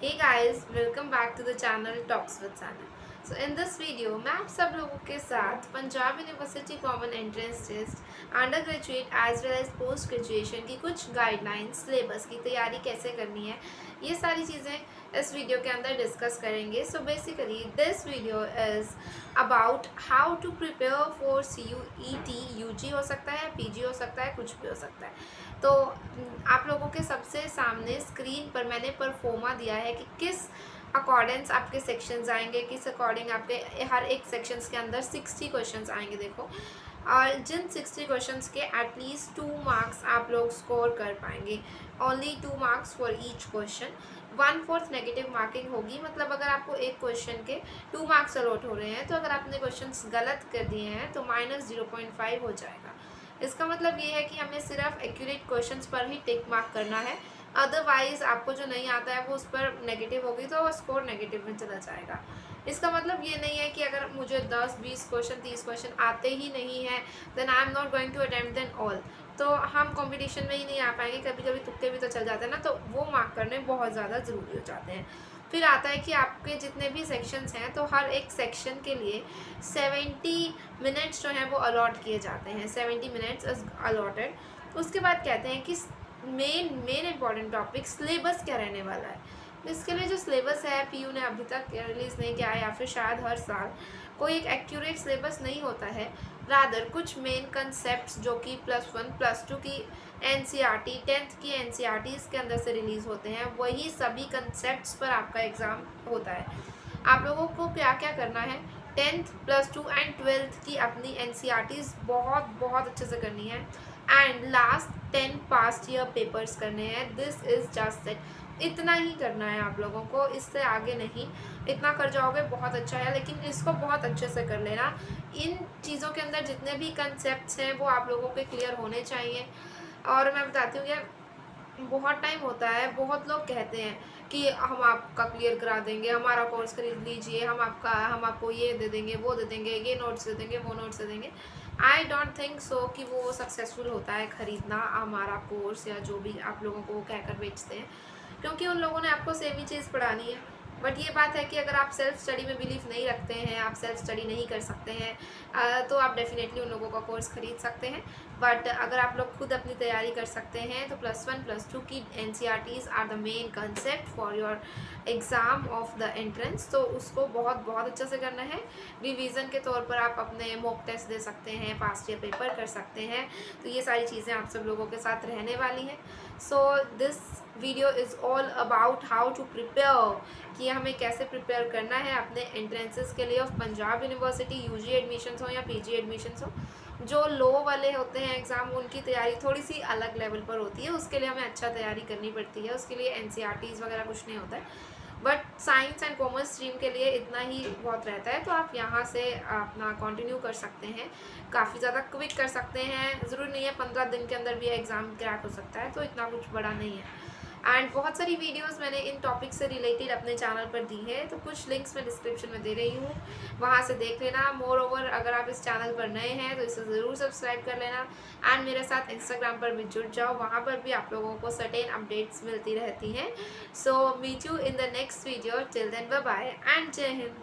Hey guys, welcome back to the channel Talks with Sana. So in this video मैं आप सब लोगों के साथ Punjab university common entrance test under graduate as well as post graduation की कुछ guidelines syllabus की तैयारी कैसे करनी है ये सारी चीज़ें इस वीडियो के अंदर डिस्कस करेंगे. So basically this video is about how to prepare for CUET. UG हो सकता है, PG हो सकता है, कुछ भी हो सकता है. तो आप लोगों के सबसे सामने स्क्रीन पर मैंने परफॉर्मा दिया है कि किस अकॉर्डिंग्स आपके सेक्शंस आएंगे, किस अकॉर्डिंग आपके हर एक सेक्शंस के अंदर 60 क्वेश्चंस आएंगे. देखो, और जिन 60 क्वेश्चंस के एटलीस्ट 2 मार्क्स आप लोग स्कोर कर पाएंगे. Only 2 marks for each question. 1/4 negative marking होगी. मतलब अगर आपको एक क्वेश्चन के 2 मार्क्स अलॉट हो रहे हैं तो अगर आपने क्वेश्चंस गलत कर दिए हैं तो -0.5 हो जाएगा. इसका मतलब ये है कि हमें सिर्फ एक्यूरेट क्वेश्चंस पर ही टिक मार्क करना है. अदरवाइज आपको जो नहीं आता है वो उस पर नेगेटिव होगी तो स्कोर नेगेटिव में चला जाएगा. इसका मतलब ये नहीं है कि अगर मुझे 10-20 क्वेश्चन 30 क्वेश्चन आते ही नहीं है then I am not going to attempt then all. तो हम कंपटीशन में ही नहीं आ पाएंगे. कभी कभी तुक्के भी तो चल जाते हैं ना, तो वो मार्क करने बहुत ज़्यादा ज़रूरी हो जाते हैं. फिर आता है कि आपके जितने भी सेक्शंस हैं तो हर एक सेक्शन के लिए 70 मिनट्स जो हैं वो अलॉट किए जाते हैं. 70 मिनट्स इज अलॉटेड. उसके बाद कहते हैं कि मेन इंपॉर्टेंट टॉपिक सिलेबस क्या रहने वाला है. इसके लिए जो सिलेबस है PU ने अभी तक रिलीज़ नहीं किया है या फिर शायद हर साल कोई एक एक्यूरेट सिलेबस नहीं होता है. रादर कुछ मेन कंसेप्ट जो कि +1 +2 की NCERT 10th की NCERT के अंदर से रिलीज़ होते हैं, वही सभी कंसेप्ट्स पर आपका एग्ज़ाम होता है. आप लोगों को क्या क्या करना है, 10th +2 एंड 12th की अपनी NCERTs बहुत अच्छे से करनी है and last 10 past year papers करने हैं. This is just it. इतना ही करना है आप लोगों को, इससे आगे नहीं. इतना कर जाओगे बहुत अच्छा है, लेकिन इसको बहुत अच्छे से कर लेना. इन चीज़ों के अंदर जितने भी कंसेप्ट्स हैं वो आप लोगों के क्लियर होने चाहिए. और मैं बताती हूँ कि बहुत टाइम होता है, बहुत लोग कहते हैं कि हम आपका क्लियर करा देंगे, हमारा कोर्स खरीद लीजिए, हम आपको ये दे देंगे, वो दे देंगे, ये नोट्स दे देंगे, वो नोट्स दे देंगे. आई डोंट थिंक सो कि वो सक्सेसफुल होता है खरीदना हमारा कोर्स या जो भी आप लोगों को वो कहकर बेचते हैं, क्योंकि उन लोगों ने आपको सेम ही चीज़ पढ़ानी है. बट ये बात है कि अगर आप सेल्फ स्टडी में बिलीव नहीं रखते हैं, आप सेल्फ स्टडी नहीं कर सकते हैं, तो आप डेफिनेटली उन लोगों का कोर्स खरीद सकते हैं. बट अगर आप लोग खुद अपनी तैयारी कर सकते हैं तो +1 +2 की NCERTs are the main concept for your exam of the entrance. तो उसको बहुत अच्छे से करना है. रिवीजन के तौर पर आप अपने मॉक टेस्ट दे सकते हैं, पास्ट ईयर पेपर कर सकते हैं. तो ये सारी चीज़ें आप सब लोगों के साथ रहने वाली हैं. So this video is all about how to prepare, कि हमें कैसे प्रिपेयर करना है अपने एंट्रेंसेस के लिए of Punjab university. UG admissions हो या PG एडमिशन्स हो, जो लो वाले होते हैं एग्ज़ाम, उनकी तैयारी थोड़ी सी अलग लेवल पर होती है. उसके लिए हमें अच्छा तैयारी करनी पड़ती है. उसके लिए NCERTs वगैरह कुछ नहीं होता है. But science and commerce stream के लिए इतना ही बहुत रहता है. तो आप यहाँ से अपना कंटिन्यू कर सकते हैं, काफ़ी ज़्यादा क्विक कर सकते हैं. ज़रूरी नहीं है 15 दिन के अंदर भी एग्ज़ाम क्रैक हो सकता है, तो इतना कुछ बड़ा नहीं है. एंड बहुत सारी वीडियोस मैंने इन टॉपिक से रिलेटेड अपने चैनल पर दी है, तो कुछ लिंक्स मैं डिस्क्रिप्शन में दे रही हूँ, वहाँ से देख लेना. मोर ओवर अगर आप इस चैनल पर नए हैं तो इसे ज़रूर सब्सक्राइब कर लेना. एंड मेरे साथ इंस्टाग्राम पर भी जुड़ जाओ, वहाँ पर भी आप लोगों को सर्टेन अपडेट्स मिलती रहती हैं. So meet you in the next video. Till then bye bye and Jai Hind.